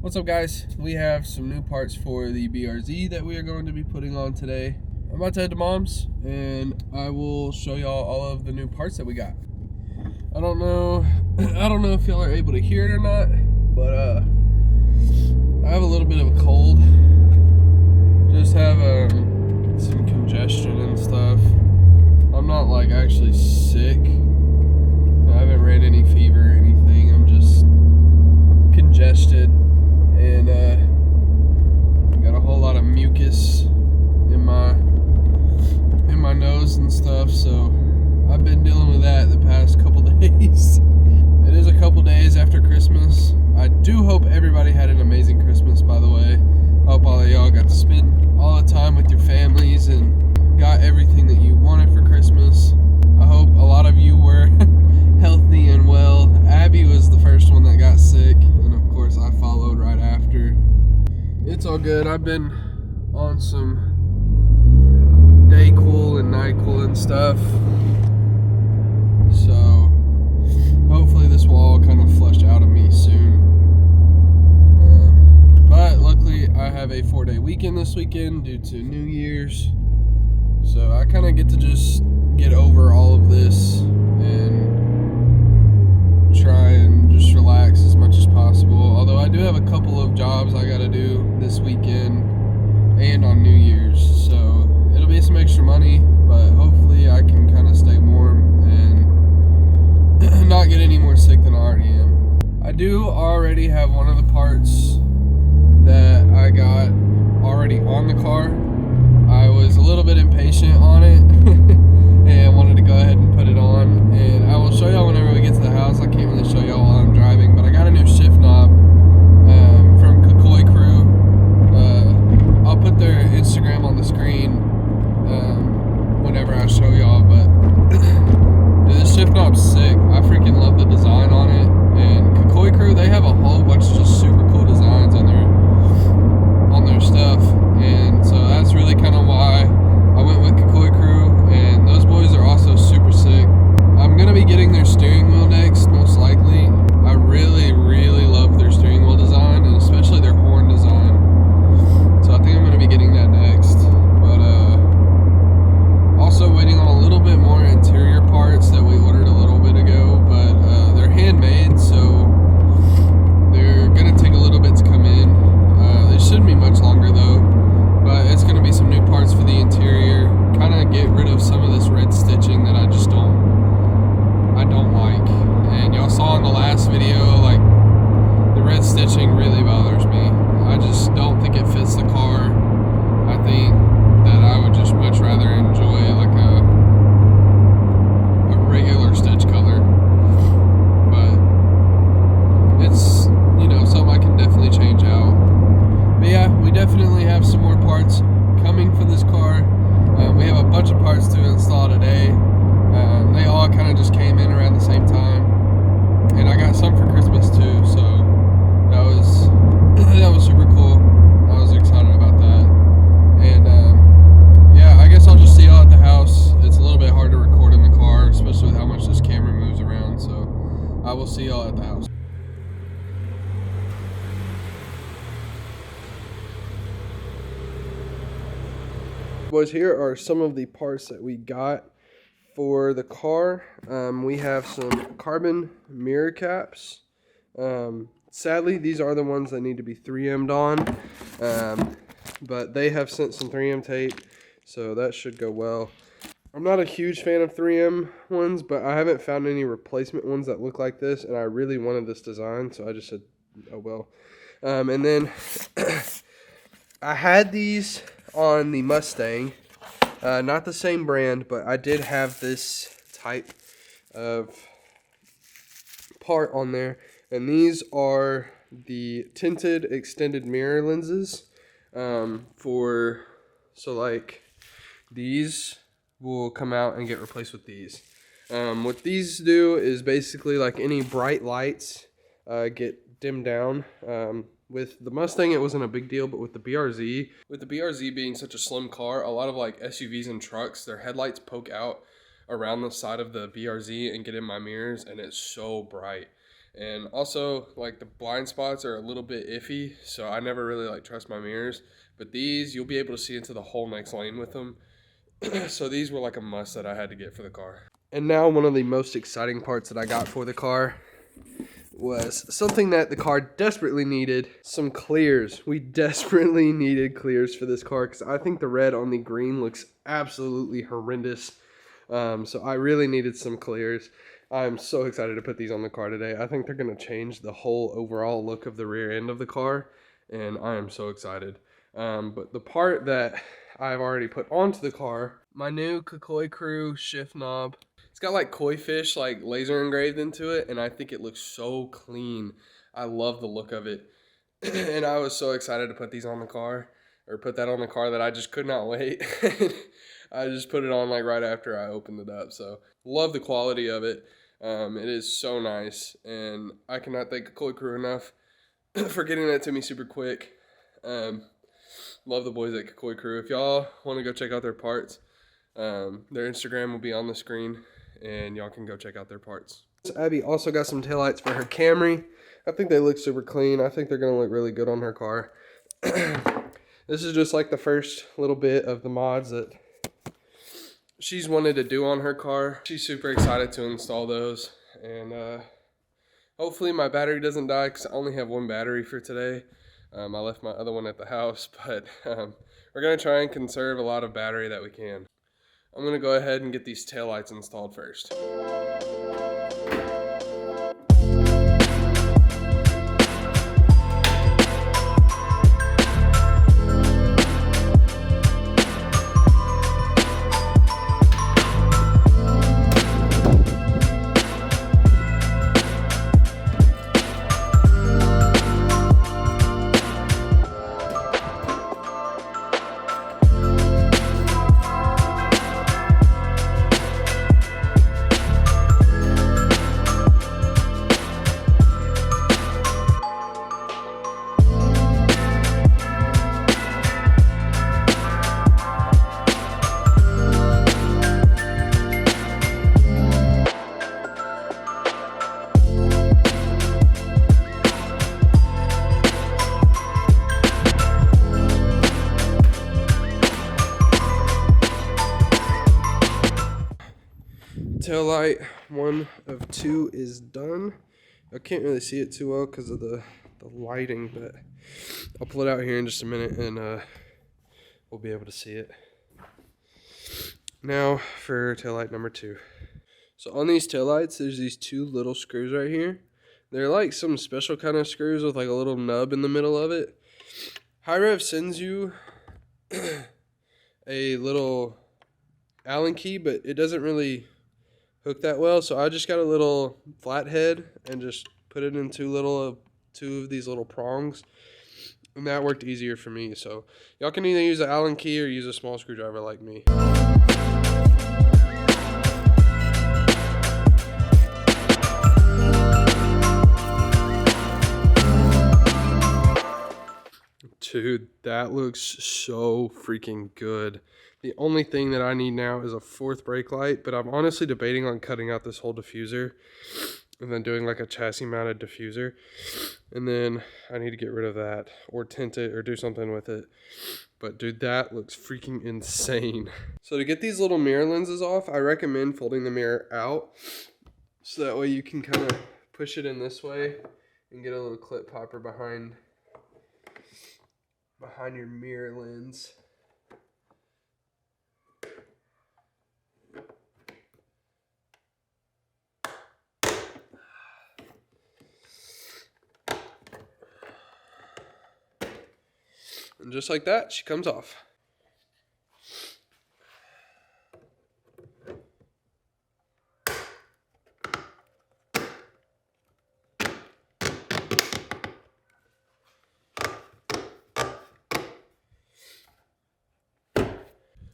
What's up, guys? We have some new parts for the BRZ that we are going to be putting on today. I'm about to head to Mom's and I will show y'all all of the new parts that we got. I don't know if y'all are able to hear it or not, but I have a little bit of a cold. Just have some congestion and stuff. I'm not like actually sick. I haven't ran any fever or anything. I'm just congested. And got a whole lot of mucus in my nose and stuff, so I've been dealing with that the past couple days. It is a couple days after Christmas. I do hope everybody had an amazing Christmas, by the way. I hope all of y'all got to spend all the time with your families and got everything that you wanted for Christmas. I hope a lot of you were healthy and well. Abby was the first one that got sick, and of course I followed right after. It's all good. I've been on some Dayquil and NyQuil and stuff, so hopefully this will all kind of flush out of me soon. But luckily I have a 4-day weekend this weekend due to New Year's, so I kind of get to just get over all of this and try and just relax as much as possible. Although I do have a couple of jobs I gotta do this weekend and on New Year's, so it'll be some extra money, but hopefully I can kind of stay warm and not get any more sick than I already am. I do already have one of the parts that I got already on the car. I was a little bit impatient on it and wanted to go ahead and put it on, and I will show y'all whenever we get to the house. I can't really show y'all while I'm driving, but I got a new shift knob from Kakkoii Krew. I'll put their Instagram on the screen whenever I show y'all, but dude, this shift knob's sick. I freaking love the design on it, and Kakkoii Krew, they have a whole bunch of just super cool designs on their stuff, and so that's really kind of why I went with Kakkoii Krew, and those boys are also super sick. I'm gonna be getting their steering wheel next, most likely. I really love their steering wheel design, and especially their horn design, so I think I'm gonna be getting that next. But also waiting on a little bit more interior parts that we ordered a little bit ago, but they're handmade, so they're gonna take a little bit to come in. It shouldn't be much longer though, but it's gonna be some new parts for the interior, kind of get rid of some of this red stitching that I don't like. And y'all saw in the last video, like, the red stitching really bothers me. I just don't think it fits the car. I think that I would just much rather enjoy like a regular stitch color, but it's, you know, something I can definitely change out. But yeah, we definitely have some more parts coming for this car. We have a bunch of parts to install today. They all kind of just came in around the same time, and I got some for Christmas too, so that was super cool. I was excited about that. And yeah, I guess I'll just see y'all at the house. It's a little bit hard to record in the car, especially with how much this camera moves around, so I will see y'all at the house. Boys, here are some of the parts that we got for the car. We have some carbon mirror caps. Sadly, these are the ones that need to be 3M'd on, but they have sent some 3M tape, so that should go well. I'm not a huge fan of 3M ones, but I haven't found any replacement ones that look like this, and I really wanted this design, so I just said, oh well. And then I had these on the Mustang, not the same brand, but I did have this type of part on there, and these are the tinted extended mirror lenses. So like these will come out and get replaced with these. What these do is basically, like, any bright lights get dimmed down. With the Mustang, it wasn't a big deal, but with the BRZ being such a slim car, a lot of like SUVs and trucks, their headlights poke out around the side of the BRZ and get in my mirrors, and it's so bright. And also, like, the blind spots are a little bit iffy, so I never really like trust my mirrors. But these, you'll be able to see into the whole next lane with them. So these were like a must that I had to get for the car. And now one of the most exciting parts that I got for the car was something that the car desperately needed, some clears. We desperately needed clears for this car because I think the red on the green looks absolutely horrendous. So I really needed some clears. I'm so excited to put these on the car today. I think they're going to change the whole overall look of the rear end of the car, and I am so excited. But the part that I've already put onto the car, my new Kakkoii Krew shift knob. It's got like koi fish like laser engraved into it, and I think it looks so clean. I love the look of it. And I was so excited to put these on the car, or put that on the car, that I just could not wait. I just put it on like right after I opened it up. So love the quality of it. It is so nice, and I cannot thank Kakkoii Krew enough for getting that to me super quick. Love the boys at Kakkoii Krew. If y'all want to go check out their parts, their Instagram will be on the screen, and y'all can go check out their parts. Abby also got some taillights for her Camry. I think they look super clean. I think they're going to look really good on her car. This is just like the first little bit of the mods that she's wanted to do on her car. She's super excited to install those, and hopefully my battery doesn't die because I only have one battery for today. I left my other one at the house, but we're going to try and conserve a lot of battery that we can. I'm going to go ahead and get these taillights installed first. Tail light 1 of 2 is done. I can't really see it too well because of the lighting, but I'll pull it out here in just a minute, and we'll be able to see it. Now for tail light number 2. So on these tail lights, there's these 2 little screws right here. They're like some special kind of screws with like a little nub in the middle of it. Hirev sends you a little Allen key, but it doesn't really hook that well, so I just got a little flathead and just put it in two of these little prongs, and that worked easier for me. So y'all can either use an Allen key or use a small screwdriver like me. Dude, that looks so freaking good. The only thing that I need now is a 4th brake light, but I'm honestly debating on cutting out this whole diffuser and then doing like a chassis mounted diffuser. And then I need to get rid of that or tint it or do something with it. But dude, that looks freaking insane. So to get these little mirror lenses off, I recommend folding the mirror out, so that way you can kind of push it in this way and get a little clip popper behind your mirror lens. And just like that, she comes off.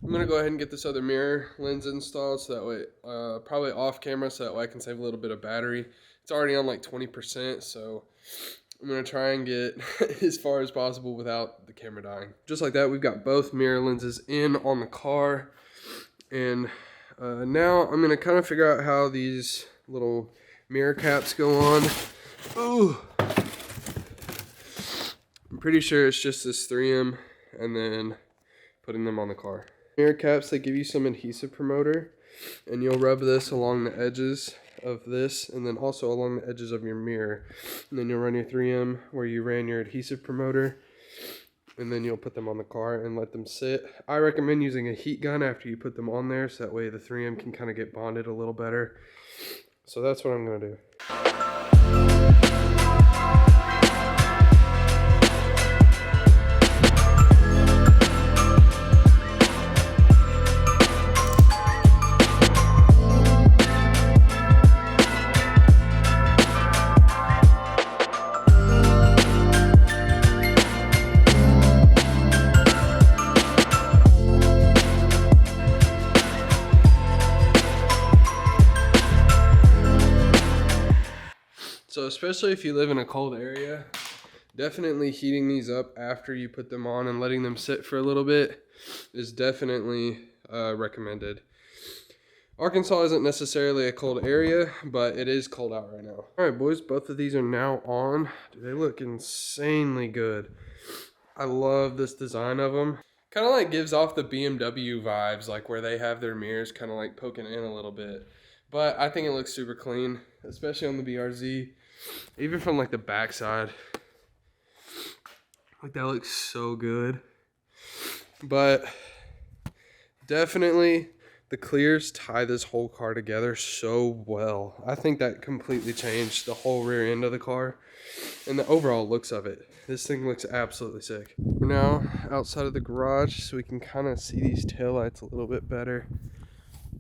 I'm going to go ahead and get this other mirror lens installed, so that way, probably off camera, so that way I can save a little bit of battery. It's already on like 20%, so I'm going to try and get as far as possible without the camera dying. Just like that, we've got both mirror lenses in on the car. And now I'm going to kind of figure out how these little mirror caps go on. Ooh. I'm pretty sure it's just this 3M and then putting them on the car. Mirror caps, they give you some adhesive promoter, and you'll rub this along the edges of this and then also along the edges of your mirror. And then you'll run your 3M where you ran your adhesive promoter, and then you'll put them on the car and let them sit. I recommend using a heat gun after you put them on there, so that way the 3M can kind of get bonded a little better. So that's what I'm gonna do. So especially if you live in a cold area, definitely heating these up after you put them on and letting them sit for a little bit is definitely recommended. Arkansas isn't necessarily a cold area, but it is cold out right now. All right, boys, both of these are now on. Dude, they look insanely good. I love this design of them. Kind of like gives off the BMW vibes, like where they have their mirrors kind of like poking in a little bit. But I think it looks super clean, especially on the BRZ. Even from like the backside, like that looks so good. But definitely the clears tie this whole car together so well. I think that completely changed the whole rear end of the car and the overall looks of it. This thing looks absolutely sick. We're now outside of the garage so we can kind of see these taillights a little bit better.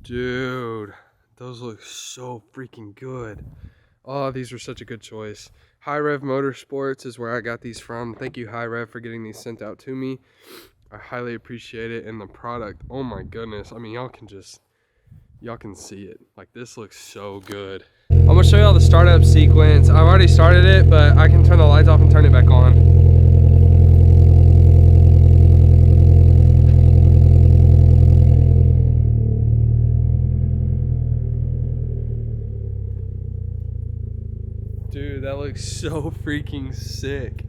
Dude, those look so freaking good. Oh, these were such a good choice. Hirev Motorsports is where I got these from. Thank you, Hirev, for getting these sent out to me. I highly appreciate it. And the product, oh my goodness. I mean, y'all can see it. Like, this looks so good. I'm gonna show y'all the startup sequence. I've already started it, but I can turn the lights off and turn it back on. Dude, that looks so freaking sick.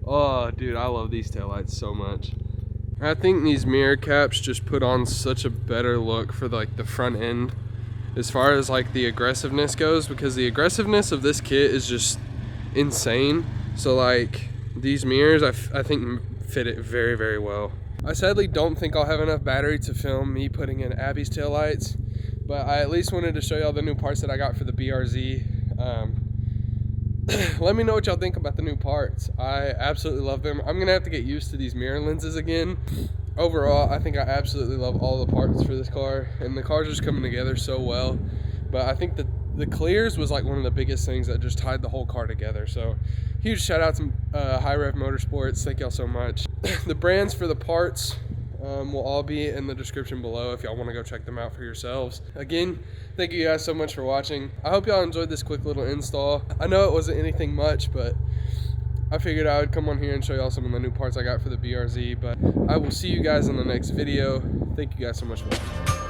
Oh, dude, I love these taillights so much. I think these mirror caps just put on such a better look for like the front end as far as like the aggressiveness goes, because the aggressiveness of this kit is just insane. So like these mirrors, I think fit it very, very well. I sadly don't think I'll have enough battery to film me putting in Abby's taillights, but I at least wanted to show y'all the new parts that I got for the BRZ. Let me know what y'all think about the new parts. I absolutely love them. I'm gonna have to get used to these mirror lenses again. Overall, I think I absolutely love all the parts for this car, and the car's just coming together so well. But I think that the clears was like one of the biggest things that just tied the whole car together. So huge shout out to Hirev Motorsports. Thank y'all so much. The brands for the parts will all be in the description below if y'all want to go check them out for yourselves. Again, thank you guys so much for watching. I hope y'all enjoyed this quick little install. I know it wasn't anything much, but I figured I would come on here and show y'all some of the new parts I got for the BRZ. But I will see you guys in the next video. Thank you guys so much for watching.